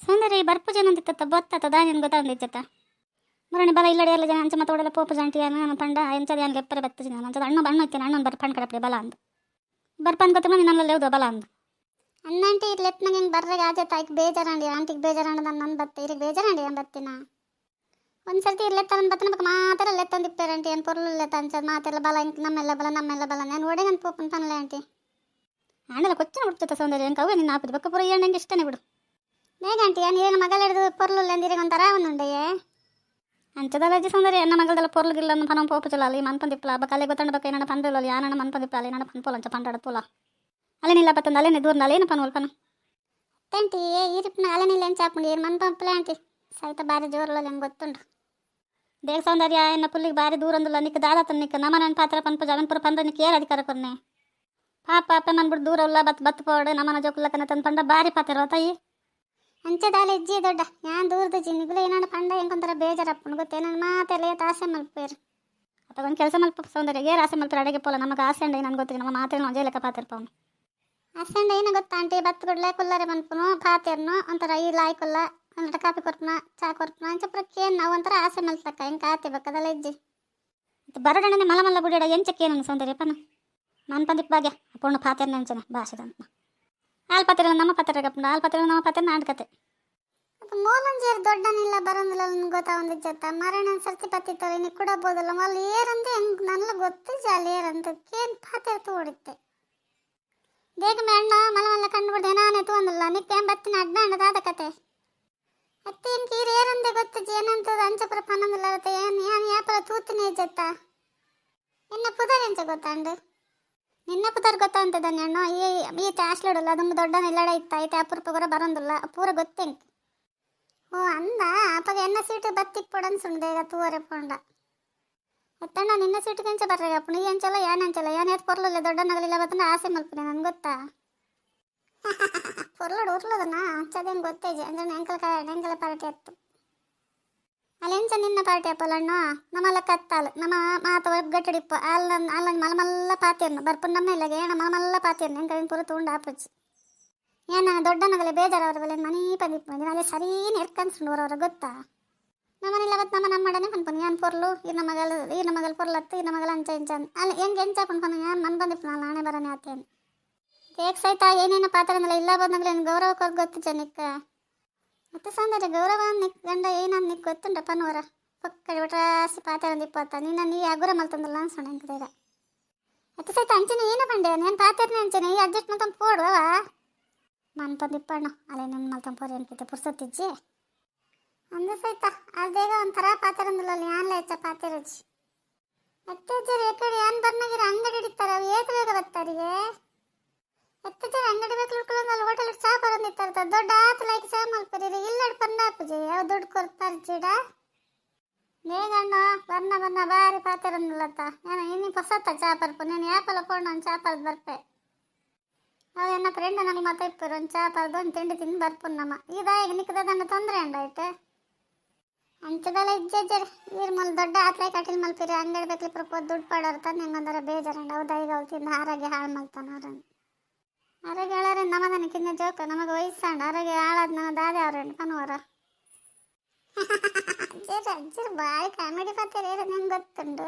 ಸೌಂದರ್ಯ ಬರ್ಪು ಜನ ಅಂತಿತ್ತ ಬೊತ್ತ ದಾನಿ ಗೊತ್ತಾಂದಿಚ್ಚತ್ತ ಮರಣಿ ಬಲ ಇಲ್ಲಡೆ ಎಲ್ಲ ಜನ ಅಂಚ ಮತ್ತೋಡೆಲ್ಲ ಪೋಪು ಜಂಟಿ ನಾನು ಪಂಡ ಎಂಚದ ಯಾನಿಗೆ ಎಪ್ಪರೆ ಬತ್ತ ಜನ ಅಂಚದ ಅಣ್ಣ ಬಣ್ಣ ಇತ್ತೇನೆ ಅಣ್ಣನ ಬರ್ಪಂಡ್ ಕಡಪ್ರೆ ಬಲ ಅಂದು ಬರ್ಪಂದ್ ಗೊತ್ತ ನೀನು ನನ್ನಲ್ಲಿ ಯಾವ್ದು ಬಲ ಅಂದು ಅಣ್ಣಂಟಿ ಇರ್ಲೆತ್ನಾಗ ಹೆಂಗೆ ಬರ್ರಾಗ ಆಜೆ ತಾಯಿಗೆ ಬೇಜಾರಂಡಿ ಆಂಟಿಗೆ ಬೇಜಾರಂಡ ನನ್ನ ಬತ್ತೆ ಇರಿಗೆ ಬೇಜಾರಂಡಿ ಏನು ಬತ್ತಿನ ಒಂದು ಸರ್ತಿ ಇರ್ಲೆತ್ತನ ಬತ್ತನ ಬೇಕು ಮಾತ್ರ ಲೆತ್ತಂದಿಪ್ಪೇರಂಟಿ ಏನು ಪೊರ್ಲೆತ್ತ ಅಂಚದ ಮಾತೆಲ್ಲ ಬಲ ಇಂಕ್ ನಮ್ಮೆಲ್ಲ ಬಲ ನಾನು ಒಡೆ ನನ್ನ ಪೋಪನ್ ಪನ್ಲೆ ಆಂಟಿ ಆಂಡೆಲ್ಲ ಕೊಚ್ಚನ ಬಿಡ್ತೈತೆ ಸೌಂದರ್ಯ ಹೆಂಗೆ ಅವೇ ನಿನ್ನ ಆಪದ ಬಕ್ಕ ಪುರ ಎಣ್ಣೆಂಗೆ ಇಷ್ಟನೇ ಬಿಡು ಬೇಗ ಆಂಟಿ ಏನು ಈಗ ಮಗಳ ಹಿಡಿದು ಪೊರ್ಲು ಅಂದಿರಿಗೆ ಒಂಥರ ಒಂದುಂಡೆಯೇ ಅಂಚದಲ್ಲ ಅಜ್ಜಿ ಸೌಂದರ್ಯ ಎನ್ನ ಮಗದಲ್ಲ ಪೊರ್ಲುಗಿಲ್ಲ ಪನ ಪೋಪು ಚಲ ಅಲ್ಲಿ ಮನ್ಪಂದಿಪ್ಪಲ ಹಬ್ಬ ಕಲೆ ಗೊತ್ತಂಡ ಬಕ್ಕ ಏನಣ್ಣ ಪಂದಿಲ್ಲ ಯಾನಣ್ಣ ಮನ್ಪಂದಿಪ್ಪಲ ಏನಣ್ಣ ಪನ್ಪೋಲ ಅಂಚ ಪಂಡಾಡ ಪೋಲ ಅಲ್ಲೇನಿಲ್ಲ ಬತ್ತಂದು ಅಲ್ಲೇನೆ ದೂರ ಅಲ್ಲೇನು ಪನ್ ಒಲ್ಪನ ಟೆಂಟಿ ಈರಿಪ್ನ ಅಲ್ಲೇನಿಲ್ಲ ಏನು ಚಾಪುಂಡಿ ಏನು ಮನ್ಪಂಪಲ ಆಂಟಿ ಸಹಿತ ಬಾರಿ ಜೋರಲ್ಲ ಹೆಂಗೆ ಗೊತ್ತುಂಡು ದೇಗ ಸೌಂದರ್ಯ ಎನ್ನ ಪುಲ್ಲಿಗೆ ಬಾರಿ ದೂರ ಅಂದಿಲ್ಲ ನಿಕ್ಕ ದಾದಾತ ನಿಕ್ಕ ನಮ್ಮನ ಪಾತ್ರ ಪನ್ಪ ಜಗನ್ಪುರ ಪಂದ್ರ ನಿಕ್ಕ ಏರ್ ಅಧಿಕಾರ ಕೊನ್ನೆ ಪಾಪ ಅಪ್ಪ ಮನ್ಬಿಟ್ಟು ದೂರ ಇಲ್ಲ ಬತ್ತು ಪೋಡು ನಮ್ಮನ ಜೋಕುಲ್ಲಕ್ಕನ ತಂದು ಪಂಡ ಬಾರಿ ಪಾತ್ರ ತಾಯಿ ಅಂಚದಾಲ ಇಜ್ಜಿ ದೊಡ್ಡ ಯಾನ್ ದೂರದ ನಿಗುಲ ಏನಾಡ ಪಂಡ ಹೆಂಗೊಂಥರ ಬೇಜಾರಪ್ಪನ ಗೊತ್ತೇ ನನ್ನ ಮಾತೆಲ್ಲ ಆಸೆ ಮಲ್ಪೇರು ಅಥವಾ ಒಂದು ಕೆಲಸ ಮಲ್ಪ ಸೌಂದರ್ಯ ಏರ್ ಆಸೆ ಮಲ್ಪರು ಅಡೆಗೆ ಪೋಲ ನಮಗೆ ಆಸೆ ಅಂಡ ಏನು ಗೊತ್ತಿಲ್ಲ ನಮ್ಮ ಮಾತೆಲ್ಲ ಅಜೇ ಲೆಕ್ಕ ಪಾತಿರ್ಪವನು ಆಸೆ ಅಂಡ ಏನು ಗೊತ್ತಾ ಆಂಟಿ ಬತ್ತು ಕೊಡ್ಲೆ ಕುಲ್ಲರೆ ಮನ್ಪನು ಪಾತಿರ್ನು ಒಂಥರ ಈ ಲಾಯ್ ಕೊಲ್ಲ ಒಂದಟ ಕಾಪಿ ಕೊರ್ಪನ ಚಾ ಕೊರ್ಪನ ಅಂಚಪ್ರಕ್ಕೇನು ನಾವು ಒಂಥರ ಆಸೆ ಮಲ್ತಕ್ಕ ಹೆಂಗೆ ಕಾತೆ ಬೇಕದಲ್ಲ ಇಜ್ಜಿ ಬರಡನೆ ಮಲ್ಲ ಬುಡಿಡ ಎಂಚಕ್ಕೇನು ಸೌಂದರ್ಯಪ್ಪನ ನಾನು ಪಂದಿಪ್ಪ ಭಾಗ್ಯ ಪೂರ್ಣ ಪಾತಿರ್ನ ಎಂಚನೆ ಭಾಷೆದಂತ ಆಲ್ಪತ್ತಿರ ನಮ್ಮ ಪತ್ತಿರಗಪ್ಪನ ಆಲ್ಪತ್ತಿರ ನಮ್ಮ ಪತ್ತಿರ ನಾಡ್ಕತೆ ಅದು ಮೂಲಂಜೇರು ದೊಡ್ಡನಿಲ್ಲ ಬರೋದಿಲ್ಲ ಗೊತ್ತಾ ಒಂದು ಜತ್ತ ಮರಣ ಸರ್ತಿ ಪತ್ತಿತ್ತವೆ ನೀ ಕೊಡಬೋದಲ್ಲ ಮಲ್ಲ ಏರಂದ್ರೆ ಹೆಂಗೆ ನನಗೆ ಗೊತ್ತಿಲ್ಲ ಅಲ್ಲಿ ಏರಂತ ಕೇನ್ ಪಾತಿರ ತೋಡಿತ್ತೆ ಬೇಗ ಅಣ್ಣ ಮಲ್ಲ ಕಂಡುಬಿಡ್ದೆ ನಾನೇ ತಗೊಂಡಲ್ಲ ನಿಕ್ಕೆ ಬತ್ತಿನ ಅಡ್ಡ ಅಣ್ಣದಾದ ಕತೆ ಅತ್ತೇನು ಕೀರು ಏರಂದೆ ಗೊತ್ತಿಜ್ಜಿ ಏನಂತದ ಅಂಚಪುರ ಪನ್ನೊಂದಿಲ್ಲ ಏನು ಏನು ಯಾಪರ ತೂತಿನೇ ಜತ್ತ ಇನ್ನು ಪುದರ್ ಎಂಚ ಗೊತ್ತಾಂಡು ನಿನ್ನ ಪುದರ್ ಗೊತ್ತಂತದ ಅಣ್ಣ ಈ ಚಾಸ್ಲಡಲ್ಲ ಅದೊಂದು ದೊಡ್ಡನ ಇಲ್ಲಡ ಇತ್ತ ಅಪುರಪ ಕೂಡ ಬರೋದಿಲ್ಲ ಪೂರ ಗೊತ್ತೆಂಕ್ ಓ ಅಂದ ಅಪ್ಪಗ ಎನ್ನ ಸೀಟು ಬತ್ತಿಪ್ಪೊಡು ಅನ್ಸುಂಡೆ ಈಗ ತೂವರೆ ಪೊಂಡ ಎತ್ತಣ್ಣ ನಿನ್ನ ಸೀಟಿಗೆ ಎಂಚ ಬರ್ರಾಗಪ್ಪ ನೀ ಎಂಚಲ್ಲ ಏನ್ ಏತ್ ಪೊರ್ಲಲ್ಲ ದೊಡ್ಡನಗಲಿಲ್ಲ ಬತ್ತಂದ್ರೆ ಆಸೆ ಮಲ್ಪನೆ ನನ್ಗೆ ಗೊತ್ತಾ ಪೊರ್ಲೋಡು ಉರ್ಲದನ ಅಂಚದೇನು ಗೊತ್ತೇಜಿ ಅಂದ್ರೆ ನೆಂಕಲ ಪಾರ್ಟಿ ಅತ್ತು ಅಲ್ಲೆಂಚ ನಿನ್ನ ಪಾರ್ಟಿ ಅಪ್ಪಲ್ಲಣ್ಣ ನಮ್ಮಲ್ಲ ಕತ್ತಾಲು ನಮ್ಮ ಮಾತ ಒಗ್ಗಟ್ಟಡಿಪ್ಪ ಅಲ್ಲ ಮಲಮಲ್ಲ ಪಾತಿರ್ನು ಬರ್ಪು ನಮ್ಮೆಲ್ಲಗೆ ಏನ ಮಲಮಲ್ಲ ಪಾತಿರ್ನು ಹೆಂಗೆ ಪುರ ತೂಂಡು ಆಪುಚ್ಚಿ ಏನ ದೊಡ್ಡನಗಲೆ ಬೇಜಾರವ್ರಗಲೆ ಮನಿ ಪಂದಿಪ್ಪು ಅಲ್ಲಿ ಸರಿ ನೆರ್ಕನ್ಸ್ಕೊಂಡವ್ರವ್ರ ಗೊತ್ತಾ ನಮ್ಮನೆಲ್ಲ ಬತ್ತು ನಮ್ಮ ಮಾಡನೆ ಪನ್ಪನ್ ಏನು ಪೊರ್ಲು ಈ ನಮಗಲ್ ಪೊರ್ಲತ್ತು ಈ ನಮಗಲ್ ಅಂಚ ಇಂಚ ಅಲ್ಲಿ ಹೆಂಗೆ ಎಂಚ ಪನ್ಪನ್ ಏನು ಮನ್ ಬಂದಿಪ್ಪು ನಾನು ನಾನೇ ಬರೋನೆ ಆತೇನು ಕೇಕ್ ಸಹಿತ ಏನೇನು ಪಾತ್ರನೆಲ್ಲ ಇಲ್ಲ ಬಂದಾಗಲೇ ಏನು ಗೌರವ ಕೊಟ್ಟು ಗೊತ್ತಿಚ್ಚ ನಿಕ್ಕ ಮತ್ತೆ ಸೌಂದರ್ಯ ಗೌರವ ನಿಕ್ ಗಂಡ ಏನಂದು ನಿಕ್ ಗೊತ್ತುಂಟ ಪನ್ನವರ ಪಕ್ಕ ಒಟ್ರಾಸಿ ಪಾತ್ರ ಒಂದು ಇಪ್ಪತ್ತ ನೀ ಅಗುರ ಮಲ್ತಂದಲ್ಲ ಅನ್ಸೋಣ ಹೆಂಗೆ ಬೇಗ ಮತ್ತೆ ಸಹಿತ ಅಂಚನೆ ಏನು ಬಂಡೆ ನಾನು ಪಾತ್ರನೇ ಅಂಚನೆ ಈ ಅಡ್ಜಸ್ಟ್ ಮಲ್ತಂದು ಪೋಡುವ ಮನ್ಪಂದು ಇಪ್ಪಣ್ಣ ಅಲ್ಲೇ ನನ್ನ ಮಲ್ತಂದು ಪೋರಿ ಅನ್ಕಿತ್ತೆ ಪುರ್ಸೊತ್ತಿಜ್ಜಿ ಅಂದು ಸಹಿತ ಅದೇಗ ಒಂಥರ ಪಾತ್ರ ಅಂದಿಲ್ಲ ಯಾನ್ಲ ಹೆಚ್ಚ ಪಾತಿರಜ್ಜಿ ಅತ್ತೆಜ್ಜರು ಏಕಡೆ ಏನು ಬರ್ನಾಗಿರ ಅಂಗಡಿ ಹಿಡಿತಾರ ಅವು ಏಕ ಬೇಗ ಬರ್ತಾರಿಗೆ ಎತ್ತಜರ ಅಂಗಡಿ ಬೇಕು ಉಳ್ಕೊಳ್ಳೋದು ಹೋಟೆಲ್ ಚಾ ಬರೋದಿರ್ತಾರೆ ದೊಡ್ಡ ಆತ ಲೈಕ್ ಚಾ ಮಲ್ಪರಿ ಇಲ್ಲಡ್ ಪನ್ನಾಪಜಿ ಯಾವ ದುಡ್ಡು ಕೊಡ್ತಾರೆ ಜೀಡ ನೇಗಣ್ಣ ಬನ್ನ ಬಾರಿ ಪಾತಿರಂದಿಲ್ಲತ್ತ ನಾನು ಇನ್ನು ಹೊಸತ್ತ ಚಾ ಪರ್ಪು ನಾನು ಯಾಪಲ್ಲ ಕೊಂಡು ಒಂದು ಚಾ ಪರ್ದು ಬರ್ಪೆ ಅವು ನನ್ನ ಫ್ರೆಂಡ್ ನನಗೆ ಮತ್ತೆ ಇಪ್ಪರು ಒಂದು ಚಾ ಪರ್ದು ಒಂದು ತಿಂಡಿ ತಿಂದು ಬರ್ಪು ನಮ್ಮ ಈಗ ನಿಕ್ಕದ ನನ್ನ ತೊಂದರೆ ಉಂಡಾಯ್ತು ಅಂಚದಲ್ಲ ಇಜ್ಜಜ್ಜರಿ ಇರ್ಮಲ್ ದೊಡ್ಡ ಆತ್ಲಾಯ್ ಕಟಿಲ್ ಮಲ್ಪಿರಿ ಅಂಗಡಿ ಬೇಕಲಿ ಪ್ರಪೋದ್ ದುಡ್ಡು ಪಡೋರು ತಂದು ಹೆಂಗಂದ್ರೆ ಬೇಜಾರಂಡ ಹೌದಾ ಈಗ ಅವ್ರು ತಿಂದು ಆರೋಗ್ಯ ಹಾಳು ಮಾಡ್ತಾನ ಅವ್ರನ್ನ ಆರೋಗ್ಯ ಹೇಳಾರೆ ನಮ್ಮದನ್ನ ಕಿನ್ನ ಜೋಕ ನಮಗೆ ವಯಸ್ಸಂಡ ಆರೋಗ್ಯ ಹಾಳಾದ ನನ್ನ ದಾದೆ ಅವ್ರೇನು ಪನ್ವರ ಅಜ್ಜರು ಬಾಯಿ ಕಾಮಿಡಿ ಪತ್ತೀರಿ ನಂಗೆ ಗೊತ್ತುಂಡು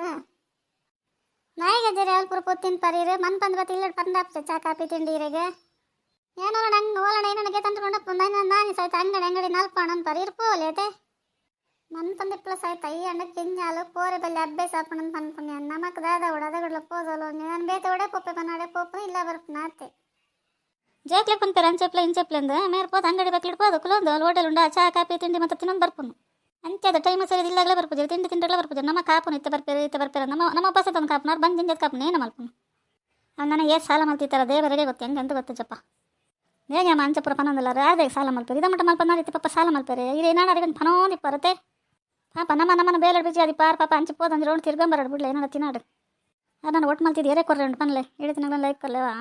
ನಾಯಿಗೆ ಅಜ್ಜರಿ ಅವ್ರು ಪುರ ಪೊತ್ತಿನ ಪರೀರು ಮನ್ ಪಂದ್ ಬತ್ತು ಇಲ್ಲಡ್ ಪಂದಾಪ್ಸ ಚಾ ಕಾಪಿ ತಿಂಡಿ ಇರಿಗೆ ಏನೋ ನಂಗೆ ಓಲಣ ಏನೋ ನನಗೆ ತಂದ್ಕೊಂಡಪ್ಪ ನಾನು ಸಹಿತ ಅಂಗಡಿ ನಲ್ಪಣ ಪರೀರು ಪೋಲೇತೆ ಮನ್ ಪಂದಿಪ್ಪಲ ಸಹಿತ ಈ ಅಂಡ ಕಿಂಜಾಲು ಪೋರೆ ಬಲ್ಲಿ ಅಭ್ಯಾಸ ಹಾಪಣಂತ ಪನ್ಪುಣ್ಯ ನಮಕ್ ದಾದ ಉಡದಗಡ್ಲ ಪೋದಲು ನಾನು ಬೇತೆ ಒಡೆ ಪೊಪ್ಪೆ ಪನ್ನಾಡೆ ಪೋಪು ಇಲ್ಲ ಬರ್ಪನ ಆತೆ ಜೋಕ್ಲೆ ಪನ್ಪೇರು ಅಂಚೆಪ್ಲೆ ಇಂಚೆಪ್ಲೆಂದು ಮೇರೆ ಪೋದು ಅಂಗಡಿ ಬೇಕಲಿಡ್ ಪೋದು ಕುಲೊಂದು ಅಲ್ಲಿ ಹೋಟೆಲ್ ಉಂಡ ಚಾ ಕಾಪಿ ತಿಂಡಿ ಮತ್ತು ತಿನ್ನೊಂದು ಬರ್ಪುನು ಅಂಚೆದ ಟೈಮ್ ಸರಿ ಇಲ್ಲಾಗಲೇ ಬರ್ಪುಜರು ತಿಂಡಿ ತಿಂಡಿಲ್ಲ ಬರ್ಪುಜರು ನಮ್ಮ ಕಾಪುನು ಇತ್ತೆ ಬರ್ಪೇರು ನಮ್ಮ ಉಪವಾಸ ತಂದು ಕಾಪುನ ಅವ್ರು ಬಂದು ಜಿಂಜದ ಕಾಪುನ ಏನು ಮಲ್ಪುನು ಅವ್ನು ನನಗೆ ಏಸು ಸಾಲ ಮಲ್ತಿತ್ತಾರ ದೇವರಿಗೆ ಗೊತ್ತು ಹೆಂಗೆ ಅಂತ ಗೊತ್ತಜ್ಜಪ್ಪ ಹೇಗೆ ಅಮ್ಮ ಅಂಚಪುರ ಪನ್ನೊಂದಿಲ್ಲ ಅದೇ ಸಾಲ ಮಲ್ಪೇರು ಇದ ಮಟ್ಟ ಮಲ್ಪನ್ನಾರಿತ್ತು ಪಾಪ ಸಾಲ ಮಲ್ಪೇರೆ ಇದು ಏನಾಡಿಗೆ ಪನೋಂದಿ ಬರುತ್ತೆ ಪಾಪ ನಮ್ಮನ ಬೇಲೆ ಬಿಜಿ ಅದು ಪಾರ ಪಾಪ ಅಂಚೆ ಪೋದಂದ್ರೆ ರೌಂಡ್ ತಿರ್ಗೊಂಬರಾಡು ಬಿಡ್ಲ ಏನಾಡ ತಿನ್ನಾಡು ಅದು ನಾನು ಒಟ್ಟು ಮಲ್ತಿದ್ದು ಏರೇ ಕೊರ್ರೆ ಉಂಟು ಪನ್ಲೆ ಹೇಳ್ತೀನಿ ಲೈಕ್ ಕೊರ್ಲೇವಾ